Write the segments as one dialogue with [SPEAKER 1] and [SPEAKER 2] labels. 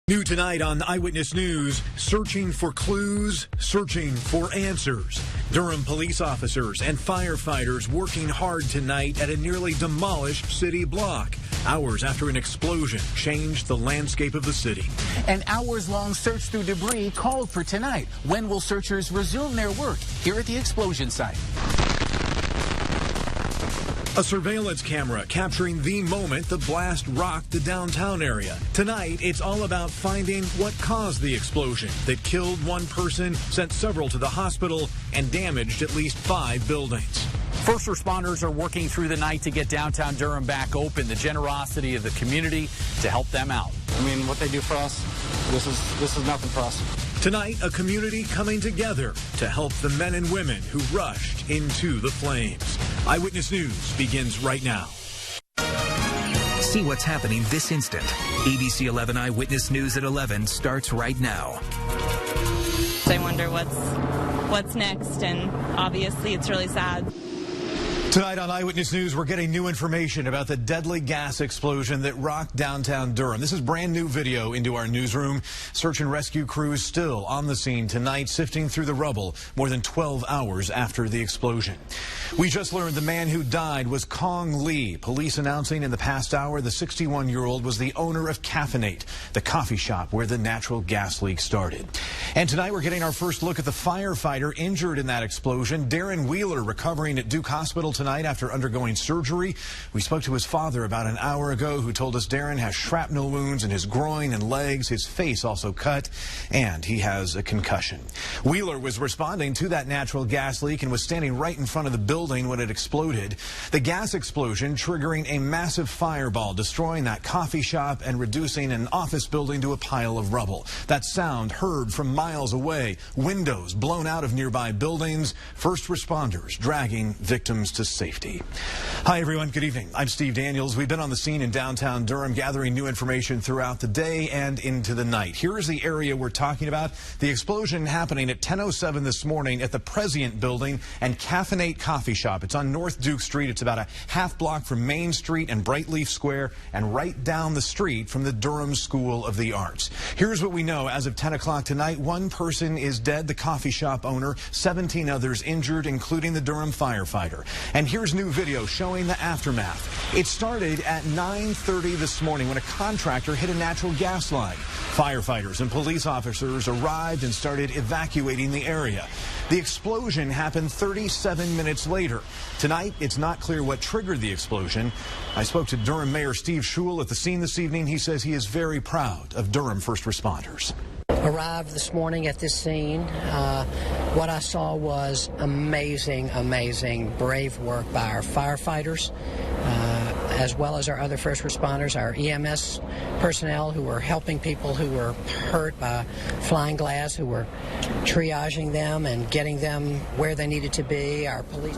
[SPEAKER 1] New tonight on Eyewitness News, searching for clues, searching for answers. Durham police officers and firefighters working hard tonight at a nearly demolished city block. Hours after an explosion changed the landscape of the city.
[SPEAKER 2] An hours-long search through debris called for tonight. When will searchers resume their work here at the explosion site?
[SPEAKER 1] A surveillance camera capturing the moment the blast rocked the downtown area. Tonight, it's all about finding what caused the explosion that killed one person, sent several to the hospital, and damaged at least 5 buildings.
[SPEAKER 2] First responders are working through the night to get downtown Durham back open. The generosity of the community to help them out.
[SPEAKER 3] I mean, what they do for us, this is nothing for us.
[SPEAKER 1] Tonight, a community coming together to help the men and women who rushed into the flames. Eyewitness News begins right now.
[SPEAKER 4] See what's happening this instant. ABC 11 Eyewitness News at 11 starts right now.
[SPEAKER 5] I wonder what's next, and obviously it's really sad.
[SPEAKER 1] Tonight on Eyewitness News, we're getting new information about the deadly gas explosion that rocked downtown Durham. This is brand new video into our newsroom. Search and rescue crews still on the scene tonight, sifting through the rubble more than 12 hours after the explosion. We just learned the man who died was Kong Lee. Police announcing in the past hour the 61-year-old was the owner of Caffeinate, the coffee shop where the natural gas leak started. And tonight we're getting our first look at the firefighter injured in that explosion. Darren Wheeler recovering at Duke Hospital tonight after undergoing surgery. We spoke to his father about an hour ago, who told us Darren has shrapnel wounds in his groin and legs, his face also cut, and he has a concussion. Wheeler was responding to that natural gas leak and was standing right in front of the building when it exploded. The gas explosion triggering a massive fireball, destroying that coffee shop and reducing an office building to a pile of rubble. That sound heard from miles away, windows blown out of nearby buildings, first responders dragging victims to safety. Hi everyone, good evening. I'm Steve Daniels. We've been on the scene in downtown Durham gathering new information throughout the day and into the night. Here is the area we're talking about. The explosion happening at 10:07 this morning at the Prescient Building and Caffeinate Coffee Shop. It's on North Duke Street. It's about a half block from Main Street and Brightleaf Square and right down the street from the Durham School of the Arts. Here's what we know as of 10 o'clock tonight. One person is dead, the coffee shop owner, 17 others injured, including the Durham firefighter. And here's new video showing the aftermath. It started at 9:30 this morning when a contractor hit a natural gas line. Firefighters and police officers arrived and started evacuating the area. The explosion happened 37 minutes later. Tonight, it's not clear what triggered the explosion. I spoke to Durham Mayor Steve Schewel at the scene this evening. He says he is very proud of Durham first responders.
[SPEAKER 6] Arrived this morning at this scene. What I saw was amazing, brave work by our firefighters, as well as our other first responders, our EMS personnel who were helping people who were hurt by flying glass, who were triaging them and getting them where they needed to be, our police.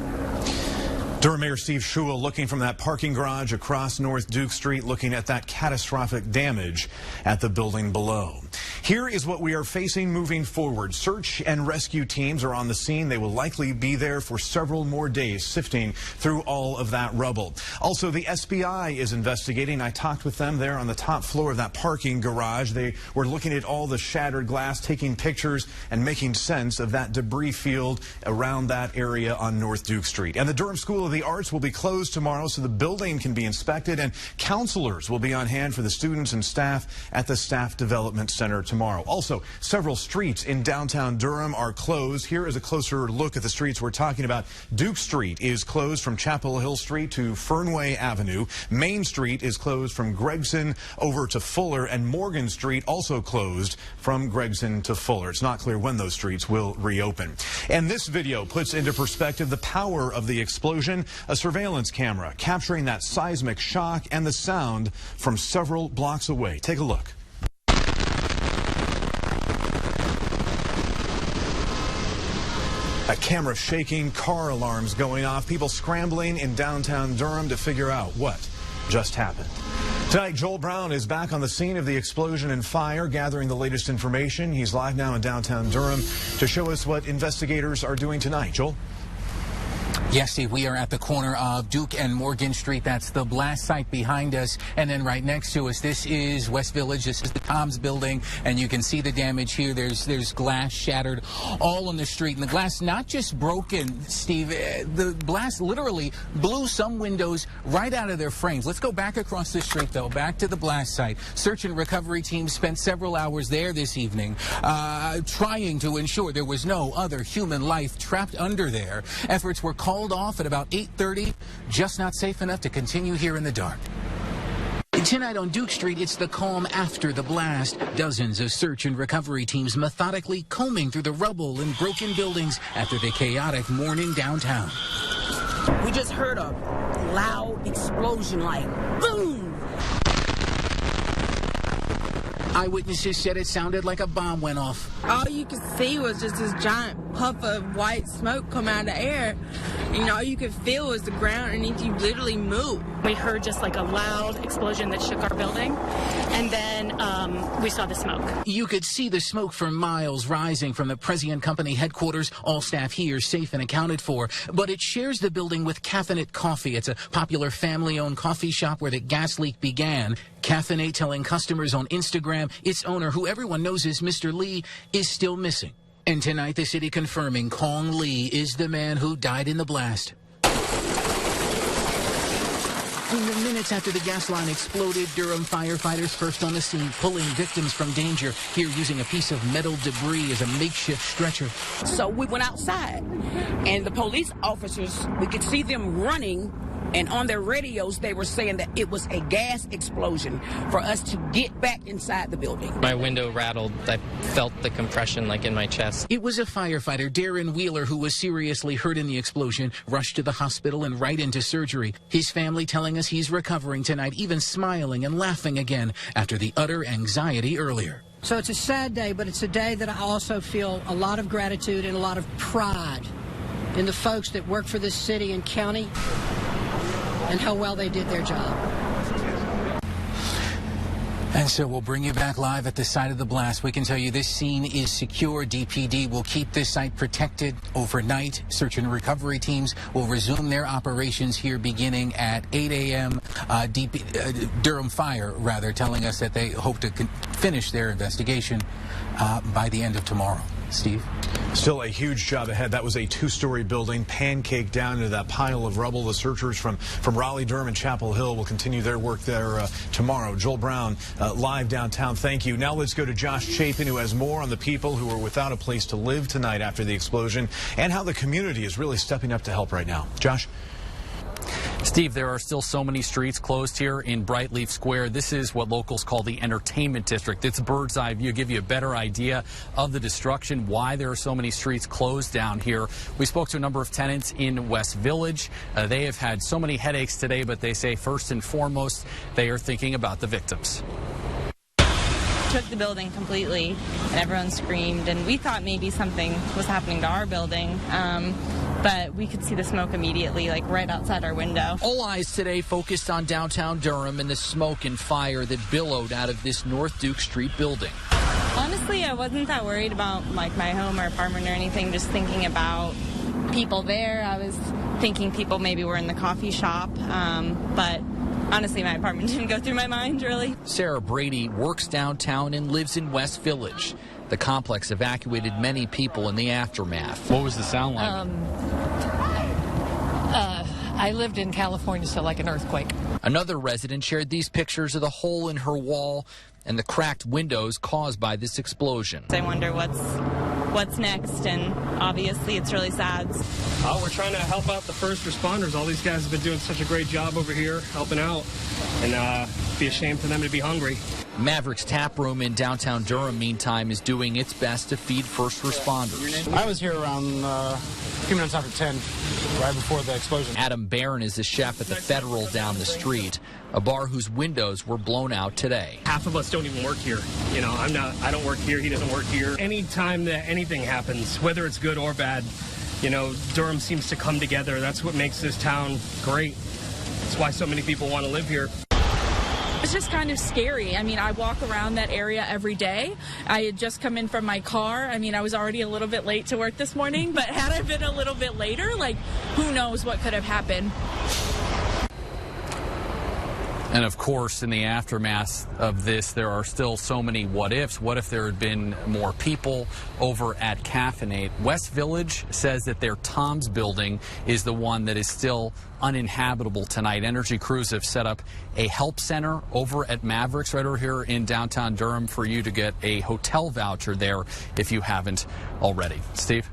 [SPEAKER 1] Durham Mayor Steve Schewel looking from that parking garage across North Duke Street, looking at that catastrophic damage at the building below. Here is what we are facing moving forward. Search and rescue teams are on the scene. They will likely be there for several more days, sifting through all of that rubble. Also, the SBI is investigating. I talked with them there on the top floor of that parking garage. They were looking at all the shattered glass, taking pictures, and making sense of that debris field around that area on North Duke Street. And the Durham School of the Arts will be closed tomorrow so the building can be inspected, and counselors will be on hand for the students and staff at the Staff Development Center tomorrow. Also, several streets in downtown Durham are closed. Here is a closer look at the streets we're talking about. Duke Street is closed from Chapel Hill Street to Fernway Avenue. Main Street is closed from Gregson over to Fuller, and Morgan Street also closed from Gregson to Fuller. It's not clear when those streets will reopen. And this video puts into perspective the power of the explosion. A surveillance camera capturing that seismic shock and the sound from several blocks away. Take a look. A camera shaking, car alarms going off, people scrambling in downtown Durham to figure out what just happened. Tonight, Joel Brown is back on the scene of the explosion and fire, gathering the latest information. He's live now in downtown Durham to show us what investigators are doing tonight. Joel?
[SPEAKER 2] Yes, Steve, we are at the corner of Duke and Morgan Street. That's the blast site behind us. And then right next to us, this is West Village. This is the Tom's building. And you can see the damage here. There's glass shattered all on the street. And the glass not just broken, Steve. The blast literally blew some windows right out of their frames. Let's go back across the street, though, back to the blast site. Search and recovery teams spent several hours there this evening trying to ensure there was no other human life trapped under there. Efforts were called off at about 8:30, just not safe enough to continue here in the dark. Tonight on Duke Street, it's the calm after the blast. Dozens of search and recovery teams methodically combing through the rubble and broken buildings after the chaotic morning downtown.
[SPEAKER 7] We just heard a loud explosion, like boom.
[SPEAKER 2] Eyewitnesses said it sounded like a bomb went off.
[SPEAKER 8] All you could see was just this giant puff of white smoke come out of the air. And all you could feel was the ground underneath you literally move.
[SPEAKER 9] We heard just like a loud explosion that shook our building, and then we saw the smoke.
[SPEAKER 2] You could see the smoke for miles rising from the Prescient Company headquarters. All staff here safe and accounted for, but it shares the building with Caffeinate Coffee. It's a popular family-owned coffee shop where the gas leak began. Caffeinate telling customers on Instagram its owner, who everyone knows as Mr. Lee, is still missing. And tonight, the city confirming Kong Lee is the man who died in the blast. In the minutes after the gas line exploded, Durham firefighters first on the scene, pulling victims from danger, here using a piece of metal debris as a makeshift stretcher.
[SPEAKER 7] So we went outside, and the police officers, we could see them running, and on their radios they were saying that it was a gas explosion for us to get back inside the building.
[SPEAKER 10] My window rattled. I felt the compression like in my chest.
[SPEAKER 2] It was a firefighter, Darren Wheeler, who was seriously hurt in the explosion, rushed to the hospital and right into surgery. His family telling us he's recovering tonight, even smiling and laughing again after the utter anxiety earlier.
[SPEAKER 6] So it's a sad day, but it's a day that I also feel a lot of gratitude and a lot of pride in the folks that work for this city and county and how well they did their job.
[SPEAKER 2] And so we'll bring you back live at the site of the blast. We can tell you this scene is secure. DPD will keep this site protected overnight. Search and recovery teams will resume their operations here beginning at 8 a.m. Durham Fire, rather, telling us that they hope to finish their investigation by the end of tomorrow. Steve?
[SPEAKER 1] Still a huge job ahead. That was a two-story building pancaked down into that pile of rubble. The searchers from Raleigh, Durham, and Chapel Hill will continue their work there tomorrow. Joel Brown, live downtown. Thank you. Now let's go to Josh Chapin, who has more on the people who are without a place to live tonight after the explosion and how the community is really stepping up to help right now. Josh?
[SPEAKER 11] Steve, there are still so many streets closed here in Brightleaf Square. This is what locals call the entertainment district. It's a bird's eye view, give you a better idea of the destruction, why there are so many streets closed down here. We spoke to a number of tenants in West Village. They have had so many headaches today, but they say first and foremost, they are thinking about the victims.
[SPEAKER 5] Took the building completely, and everyone screamed, and we thought maybe something was happening to our building. But we could see the smoke immediately, like right outside our window.
[SPEAKER 12] All eyes today focused on downtown Durham and the smoke and fire that billowed out of this North Duke Street building.
[SPEAKER 5] Honestly, I wasn't that worried about like my home or apartment or anything, just thinking about people there. I was thinking people maybe were in the coffee shop, but honestly, my apartment didn't go through my mind, really.
[SPEAKER 12] Sarah Brady works downtown and lives in West Village. The complex evacuated many people in the aftermath.
[SPEAKER 11] What was the sound like?
[SPEAKER 13] I lived in California, so like an earthquake.
[SPEAKER 12] Another resident shared these pictures of the hole in her wall and the cracked windows caused by this explosion.
[SPEAKER 5] I wonder what's next, and obviously it's really sad.
[SPEAKER 3] We're trying to help out the first responders. All these guys have been doing such a great job over here helping out, and be a shame for them to be hungry.
[SPEAKER 12] Maverick's Tap Room in downtown Durham, meantime, is doing its best to feed first responders.
[SPEAKER 3] I was here around a few minutes after 10, right before the explosion.
[SPEAKER 12] Adam Barron is a chef at the Federal down the street, a bar whose windows were blown out today.
[SPEAKER 3] Half of us don't even work here. You know, I don't work here, he doesn't work here. Anytime that anything happens, whether it's good or bad, you know, Durham seems to come together. That's what makes this town great. That's why so many people want to live here.
[SPEAKER 14] It's just kind of scary. I mean, I walk around that area every day. I had just come in from my car. I mean, I was already a little bit late to work this morning, but had I been a little bit later, like, who knows what could have happened.
[SPEAKER 11] And of course, in the aftermath of this, there are still so many what ifs. What if there had been more people over at Caffeinate? West Village says that their Tom's building is the one that is still uninhabitable tonight. Energy crews have set up a help center over at Mavericks right over here in downtown Durham for you to get a hotel voucher there if you haven't already. Steve?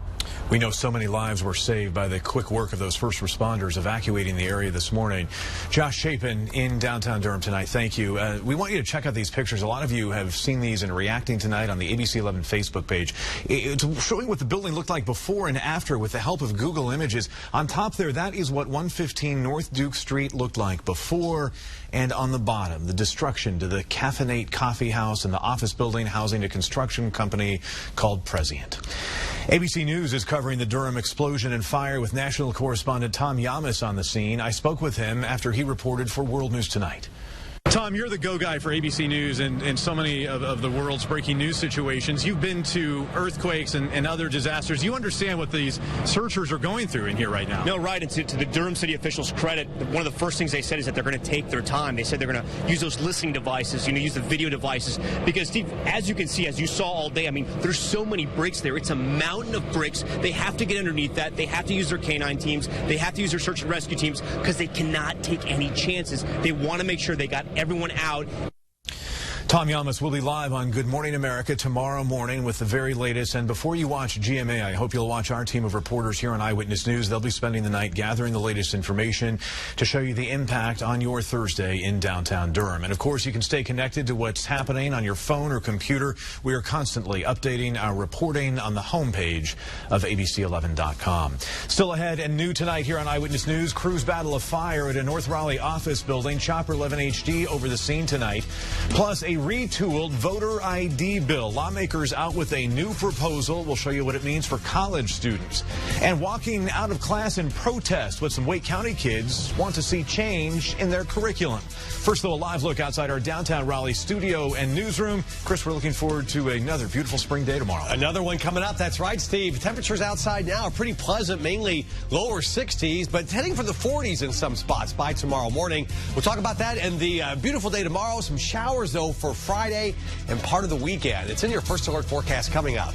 [SPEAKER 1] We know so many lives were saved by the quick work of those first responders evacuating the area this morning. Josh Chapin in downtown Durham tonight. Thank you. We want you to check out these pictures. A lot of you have seen these and reacting tonight on the ABC 11 Facebook page. It's showing what the building looked like before and after with the help of Google Images. On top there, that is what 115 North Duke Street looked like before, and on the bottom, the destruction to the Caffeinate Coffee House and the office building housing a construction company called Prescient. ABC News is covering the Durham explosion and fire with national correspondent Tom Yamas on the scene. I spoke with him after he reported for World News Tonight. Tom, you're the go guy for ABC News and so many of the world's breaking news situations. You've been to earthquakes and other disasters. You understand what these searchers are going through in here right now.
[SPEAKER 15] No, right. And to the Durham City officials' credit, one of the first things they said is that they're going to take their time. They said they're going to use those listening devices, use the video devices. Because, Steve, as you can see, as you saw all day, I mean, there's so many bricks there. It's a mountain of bricks. They have to get underneath that. They have to use their canine teams. They have to use their search and rescue teams because they cannot take any chances. They want to make sure they got everyone out.
[SPEAKER 1] Tom Yamas will be live on Good Morning America tomorrow morning with the very latest. And before you watch GMA, I hope you'll watch our team of reporters here on Eyewitness News. They'll be spending the night gathering the latest information to show you the impact on your Thursday in downtown Durham. And of course, you can stay connected to what's happening on your phone or computer. We are constantly updating our reporting on the homepage of ABC11.com. Still ahead and new tonight here on Eyewitness News, crews battle a fire at a North Raleigh office building. Chopper 11 HD over the scene tonight. Plus a retooled voter ID bill. Lawmakers out with a new proposal. We'll show you what it means for college students. And walking out of class in protest, what some Wake County kids want to see change in their curriculum. First, though, a live look outside our downtown Raleigh studio and newsroom. Chris, we're looking forward to another beautiful spring day tomorrow.
[SPEAKER 16] Another one coming up. That's right, Steve. Temperatures outside now are pretty pleasant, mainly lower 60s, but heading for the 40s in some spots by tomorrow morning. We'll talk about that and the beautiful day tomorrow. Some showers, though, for Friday and part of the weekend. It's in your first alert forecast coming up.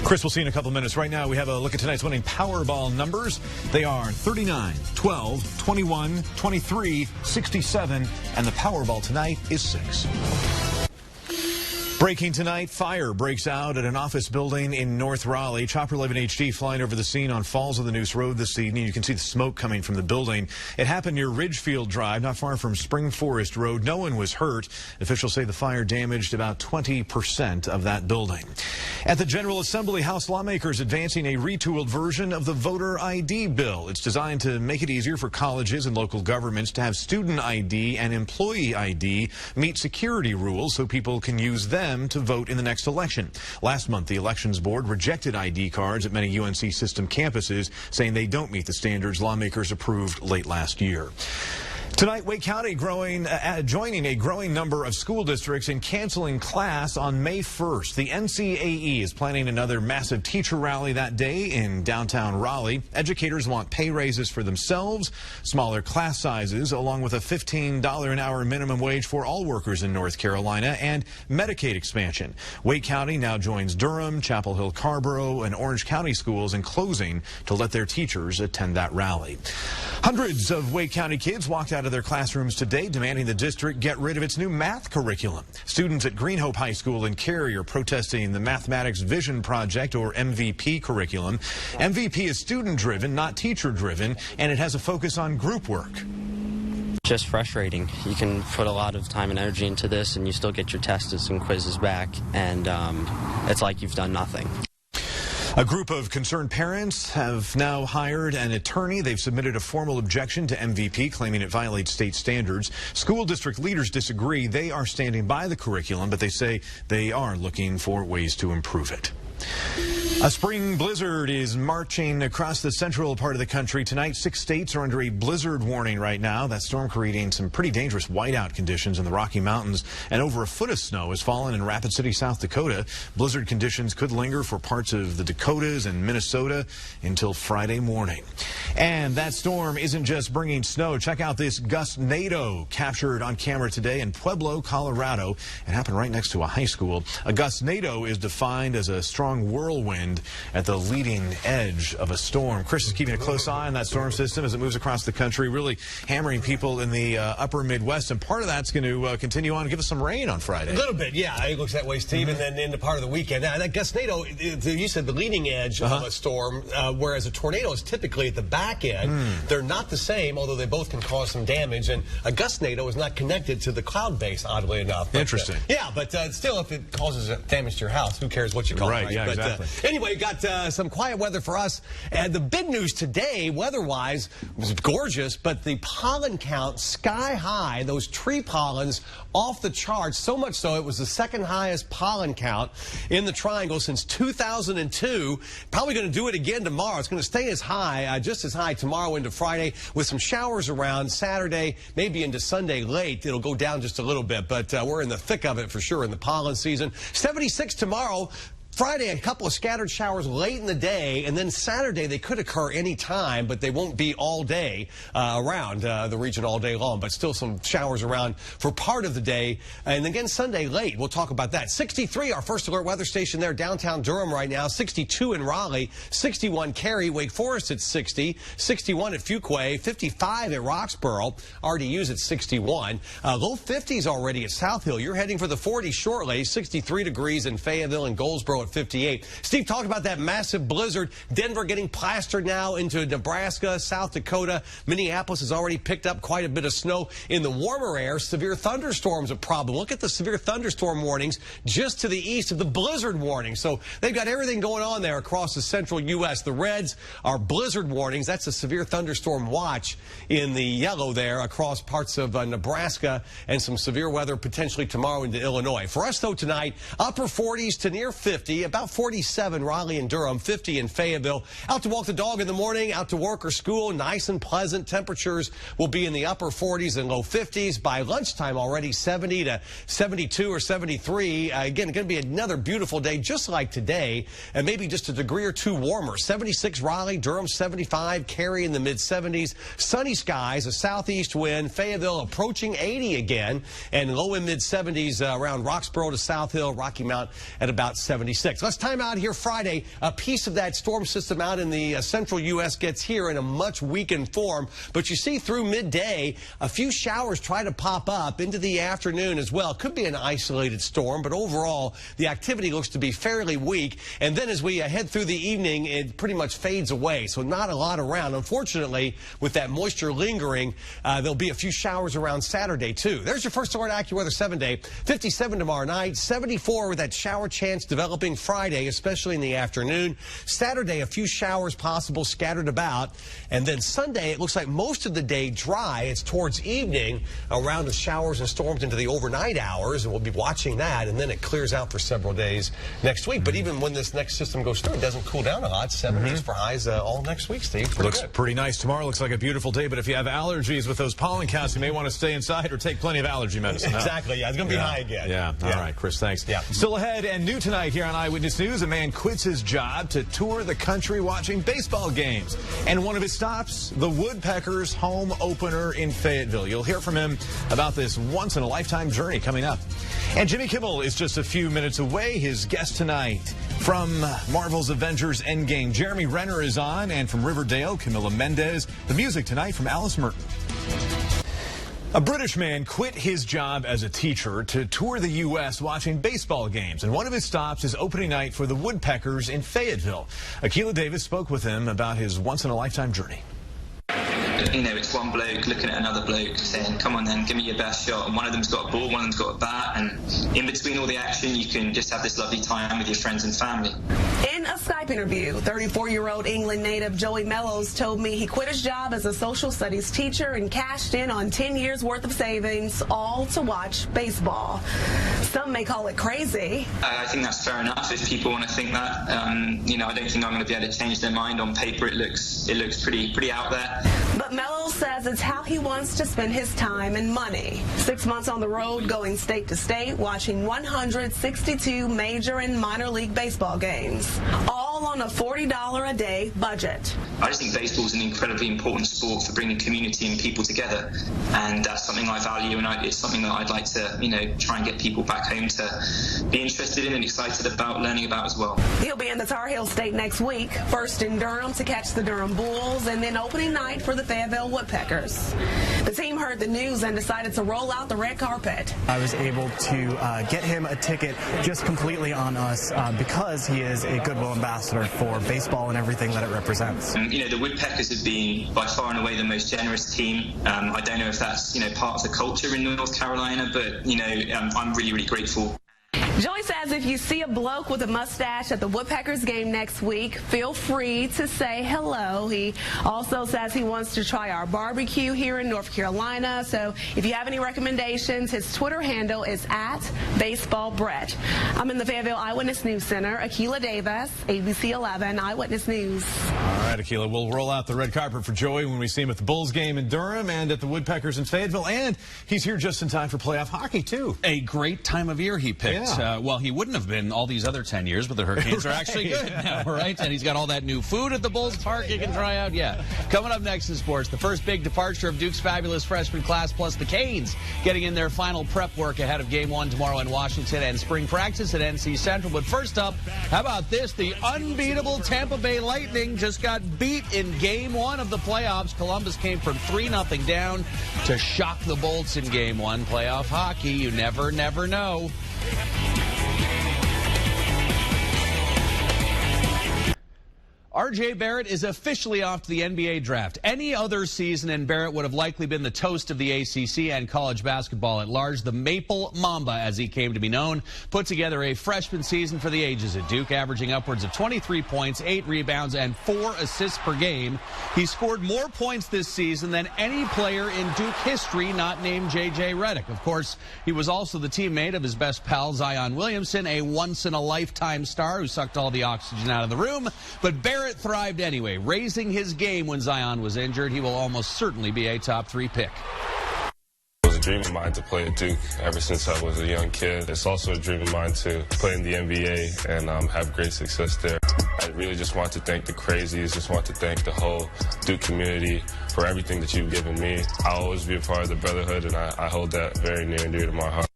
[SPEAKER 1] Chris, we'll see you in a couple of minutes. Right now, we have a look at tonight's winning Powerball numbers. They are 39, 12, 21, 23, 67, and the Powerball tonight is 6. Breaking tonight, fire breaks out at an office building in North Raleigh. Chopper 11 HD flying over the scene on Falls of the Noose Road this evening. You can see the smoke coming from the building. It happened near Ridgefield Drive, not far from Spring Forest Road. No one was hurt. Officials say the fire damaged about 20% of that building. At the General Assembly, House lawmakers advancing a retooled version of the voter ID bill. It's designed to make it easier for colleges and local governments to have student ID and employee ID meet security rules so people can use them to vote in the next election. Last month, the Elections Board rejected ID cards at many UNC system campuses, saying they don't meet the standards lawmakers approved late last year. Tonight, Wake County joining a growing number of school districts in canceling class on May 1st. The NCAE is planning another massive teacher rally that day in downtown Raleigh. Educators want pay raises for themselves, smaller class sizes, along with a $15 an hour minimum wage for all workers in North Carolina, and Medicaid expansion. Wake County now joins Durham, Chapel Hill, Carborough, and Orange County schools in closing to let their teachers attend that rally. Hundreds of Wake County kids walked out of their classrooms today demanding the district get rid of its new math curriculum. Students at Green Hope High School in Cary are protesting the Mathematics Vision Project, or MVP, curriculum. MVP is student-driven, not teacher-driven, and it has a focus on group work.
[SPEAKER 17] Just frustrating. You can put a lot of time and energy into this and you still get your tests and quizzes back, and it's like you've done nothing.
[SPEAKER 1] A group of concerned parents have now hired an attorney. They've submitted a formal objection to MVP, claiming it violates state standards. School district leaders disagree. They are standing by the curriculum, but they say they are looking for ways to improve it. A spring blizzard is marching across the central part of the country tonight. 6 states are under a blizzard warning right now. That storm creating some pretty dangerous whiteout conditions in the Rocky Mountains, and over a foot of snow has fallen in Rapid City, South Dakota. Blizzard conditions could linger for parts of the Dakotas and Minnesota until Friday morning. And that storm isn't just bringing snow. Check out this gustnado captured on camera today in Pueblo, Colorado. It happened right next to a high school. A gustnado is defined as a strong whirlwind at the leading edge of a storm. Chris is keeping a close eye on that storm system as it moves across the country, really hammering people in the upper Midwest. And part of that's going to continue on and give us some rain on Friday.
[SPEAKER 16] A little bit, yeah. It looks that way, Steve. And then into part of the weekend. Now, that gustnado, you said the leading edge of a storm, whereas a tornado is typically at the back end. They're not the same, although they both can cause some damage. And a gustnado is not connected to the cloud base, oddly enough. But,
[SPEAKER 1] interesting.
[SPEAKER 16] Yeah, but still, if it causes damage to your house, who cares what you call it, right?
[SPEAKER 1] Yeah,
[SPEAKER 16] but,
[SPEAKER 1] exactly.
[SPEAKER 16] Anyway, got some quiet weather for us. And the big news today, weather-wise, was gorgeous, but the pollen count sky high, those tree pollens off the charts, so much so it was the second highest pollen count in the Triangle since 2002. Probably going to do it again tomorrow. It's going to stay as high, just as high tomorrow into Friday with some showers around Saturday, maybe into Sunday late. It'll go down just a little bit, but we're in the thick of it for sure in the pollen season. 76 tomorrow. Friday, a couple of scattered showers late in the day, and then Saturday, they could occur any time, but they won't be all day around the region all day long, but still some showers around for part of the day. And again, Sunday late, we'll talk about that. 63, our first alert weather station there, downtown Durham right now. 62 in Raleigh, 61 Cary, Wake Forest at 60, 61 at Fuquay, 55 at Roxborough, RDU's at 61. Low 50s already at South Hill. You're heading for the 40s shortly, 63 degrees in Fayetteville and Goldsboro at 58. Steve talked about that massive blizzard. Denver getting plastered now into Nebraska, South Dakota. Minneapolis has already picked up quite a bit of snow. In the warmer air, severe thunderstorms a problem. Look at the severe thunderstorm warnings just to the east of the blizzard warning. So they've got everything going on there across the central U.S. The reds are blizzard warnings. That's a severe thunderstorm watch in the yellow there across parts of Nebraska, and some severe weather potentially tomorrow into Illinois. For us, though, tonight, upper 40s to near 50. About 47 Raleigh and Durham, 50 in Fayetteville. Out to walk the dog in the morning, out to work or school, nice and pleasant. Temperatures will be in the upper 40s and low 50s. By lunchtime already 70 to 72 or 73. Again, going to be another beautiful day just like today, and maybe just a degree or two warmer. 76 Raleigh, Durham 75, Cary in the mid-70s. Sunny skies, a southeast wind. Fayetteville approaching 80 again, and low and mid-70s around Roxborough to South Hill, Rocky Mount at about 76. Let's time out here Friday. A piece of that storm system out in the central U.S. gets here in a much weakened form. But you see through midday, a few showers try to pop up into the afternoon as well. Could be an isolated storm, but overall, the activity looks to be fairly weak. And then as we head through the evening, it pretty much fades away. So not a lot around. Unfortunately, with that moisture lingering, there'll be a few showers around Saturday, too. There's your first alert AccuWeather 7-day. 57 tomorrow night, 74 with that shower chance developing Friday, especially in the afternoon. Saturday, a few showers possible scattered about. And then Sunday, it looks like most of the day dry. It's towards evening, a round of showers and storms into the overnight hours, and we'll be watching that. And then it clears out for several days next week. But even when this next system goes through, it doesn't cool down a lot. 70s for highs all next week, Steve.
[SPEAKER 1] Looks pretty nice. Tomorrow looks like a beautiful day, but if you have allergies with those pollen counts, you may want to stay inside or take plenty of allergy medicine.
[SPEAKER 16] Exactly, yeah. It's going to be high again.
[SPEAKER 1] Yeah. All right, Chris, thanks.
[SPEAKER 16] Yeah.
[SPEAKER 1] Still ahead and new tonight here on Eyewitness News, a man quits his job to tour the country watching baseball games. And one of his stops, the Woodpeckers' home opener in Fayetteville. You'll hear from him about this once-in-a-lifetime journey coming up. And Jimmy Kimmel is just a few minutes away. His guest tonight from Marvel's Avengers Endgame, Jeremy Renner is on, and from Riverdale, Camila Mendez. The music tonight from Alice Merton. A British man quit his job as a teacher to tour the U.S. watching baseball games, and one of his stops is opening night for the Woodpeckers in Fayetteville. Akilah Davis spoke with him about his once-in-a-lifetime journey.
[SPEAKER 18] you know, it's one bloke looking at another bloke saying, come on then, give me your best shot. And one of them's got a ball, one of them's got a bat. And in between all the action, you can just have this lovely time with your friends and family.
[SPEAKER 19] In a Skype interview, 34-year-old England native Joey Mellows told me he quit his job as a social studies teacher and cashed in on 10 years worth of savings, all to watch baseball. Some may call it crazy.
[SPEAKER 18] I think that's fair enough if people want to think that. You know, I don't think I'm going to be able to change their mind. On paper, it looks pretty out there.
[SPEAKER 19] But Mellows says it's how he wants to spend his time and money. 6 months on the road, going state to state, watching 162 major and minor league baseball games, all on a $40 a day budget.
[SPEAKER 18] I just think baseball is an incredibly important sport for bringing community and people together, and that's something I value, and it's something that I'd like to, you know, try and get people back home to be interested in and excited about learning about as well.
[SPEAKER 19] He'll be in the Tar Heel State next week, first in Durham to catch the Durham Bulls, and then opening night for the Fayetteville Woodpeckers. The team heard the news and decided to roll out the red carpet.
[SPEAKER 20] I was able to get him a ticket just completely on us because he is a goodwill ambassador for baseball and everything that it represents.
[SPEAKER 18] You know, the Woodpeckers have been by far and away the most generous team. I don't know if that's, you know, part of the culture in North Carolina, but, you know, I'm really, really grateful.
[SPEAKER 19] Joey says if you see a bloke with a mustache at the Woodpeckers game next week, feel free to say hello. He also says he wants to try our barbecue here in North Carolina. So if you have any recommendations, his Twitter handle is @BaseballBrett. I'm in the Fayetteville Eyewitness News Center. Akilah Davis, ABC 11 Eyewitness News.
[SPEAKER 1] All right, Akilah, we'll roll out the red carpet for Joey when we see him at the Bulls game in Durham and at the Woodpeckers in Fayetteville. And he's here just in time for playoff hockey, too.
[SPEAKER 21] A great time of year he picked.
[SPEAKER 1] Yeah.
[SPEAKER 21] Well, he wouldn't have been all these other 10 years, but the Hurricanes are actually good now, right? And he's got all that new food at the Bulls Park he can try out. Yeah. Coming up next in sports, the first big departure of Duke's fabulous freshman class, plus the Canes getting in their final prep work ahead of Game 1 tomorrow in Washington and spring practice at NC Central. But first up, how about this? The unbeatable Tampa Bay Lightning just got beat in Game 1 of the playoffs. Columbus came from 3-0 down to shock the Bolts in Game 1. Playoff hockey, you never know. R.J. Barrett is officially off to the NBA draft. Any other season, and Barrett would have likely been the toast of the ACC and college basketball at large. The Maple Mamba, as he came to be known, put together a freshman season for the ages at Duke, averaging upwards of 23 points, 8 rebounds, and 4 assists per game. He scored more points this season than any player in Duke history not named J.J. Redick. Of course, he was also the teammate of his best pal, Zion Williamson, a once-in-a-lifetime star who sucked all the oxygen out of the room. But Barrett thrived anyway, raising his game when Zion was injured. He will almost certainly be a top 3 pick.
[SPEAKER 22] It was a dream of mine to play at Duke ever since I was a young kid. It's also a dream of mine to play in the NBA and have great success there. I really just want to thank the Crazies, just want to thank the whole Duke community for everything that you've given me. I'll always be a part of the brotherhood, and I hold that very near and dear to my heart.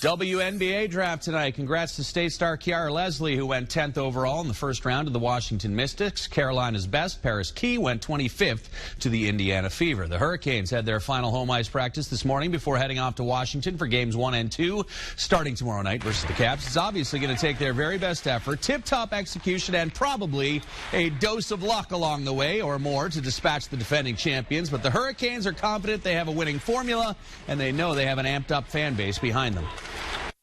[SPEAKER 21] WNBA draft tonight. Congrats to state star Kiara Leslie, who went 10th overall in the first round of the Washington Mystics. Carolina's best, Paris Key, went 25th to the Indiana Fever. The Hurricanes had their final home ice practice this morning before heading off to Washington for games 1 and 2, starting tomorrow night versus the Caps. It's obviously going to take their very best effort, tip-top execution, and probably a dose of luck along the way or more to dispatch the defending champions. But the Hurricanes are confident they have a winning formula, and they know they have an amped-up fan base behind them.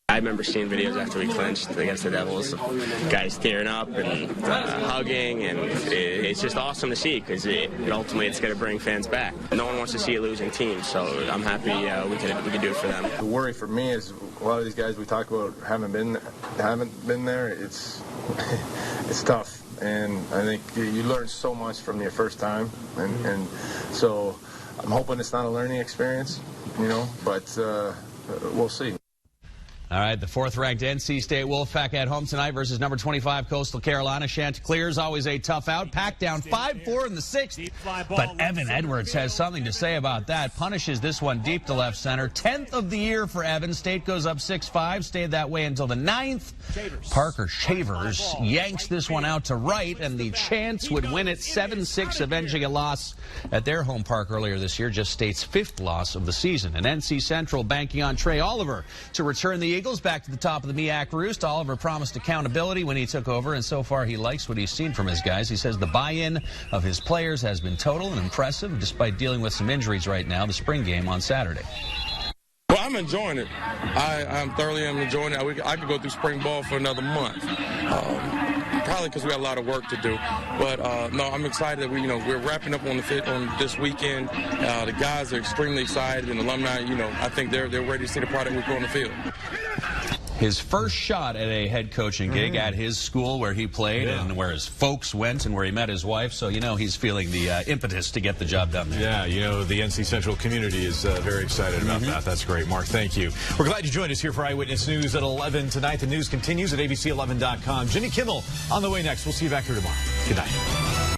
[SPEAKER 23] I remember seeing videos after we clinched against the Devils, guys tearing up and hugging, and it's just awesome to see because ultimately it's going to bring fans back. No one wants to see a losing team, so I'm happy we can do it for them.
[SPEAKER 24] The worry for me is a lot of these guys we talk about haven't been there. It's tough, and I think you learn so much from your first time, and so I'm hoping it's not a learning experience, but we'll see.
[SPEAKER 21] All right, the 4th-ranked NC State Wolfpack at home tonight versus number 25 Coastal Carolina. Chanticleer's always a tough out. Packed down 5-4 in the 6th. But Evan Edwards has something to say about that. Punishes this one deep to left center. 10th of the year for Evan. State goes up 6-5. Stayed that way until the 9th. Parker Shavers yanks this one out to right, and the Chants would win it 7-6, avenging a loss at their home park earlier this year. Just State's 5th loss of the season. And NC Central banking on Trey Oliver to return the Eagles back to the top of the MEAC roost. Oliver promised accountability when he took over, and so far he likes what he's seen from his guys. He says the buy-in of his players has been total and impressive, despite dealing with some injuries right now. The spring game on Saturday.
[SPEAKER 4] Well, I'm enjoying it. I'm thoroughly enjoying it. I could go through spring ball for another month. Probably because we got a lot of work to do. But no, I'm excited that we're wrapping up on this weekend. The guys are extremely excited, and alumni, I think they're ready to see the product we put on the field.
[SPEAKER 21] His first shot at a head coaching gig at his school where he played and where his folks went and where he met his wife. So, he's feeling the impetus to get the job done there.
[SPEAKER 1] Yeah, the NC Central community is very excited about that. That's great. Mark, thank you. We're glad you joined us here for Eyewitness News at 11 tonight. The news continues at abc11.com. Jimmy Kimmel on the way next. We'll see you back here tomorrow. Good night.